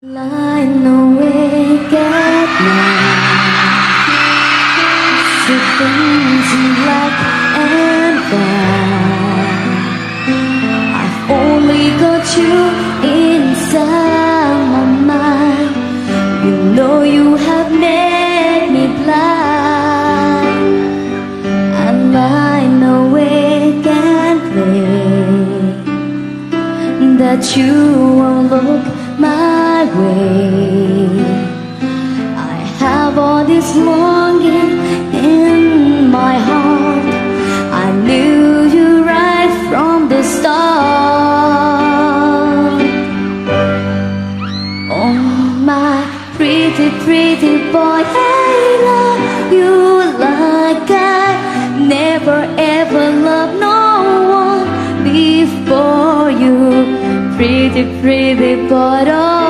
Lying awake at night, things in black and white. I've only got you inside my mind. You know you have made me blind. I'm lying awake and pray that you won't look my way. I have all this longing in my heart. I knew you right from the start. Oh my pretty, pretty boy, I love you like I never ever loved no one before you. Pretty, pretty boy, oh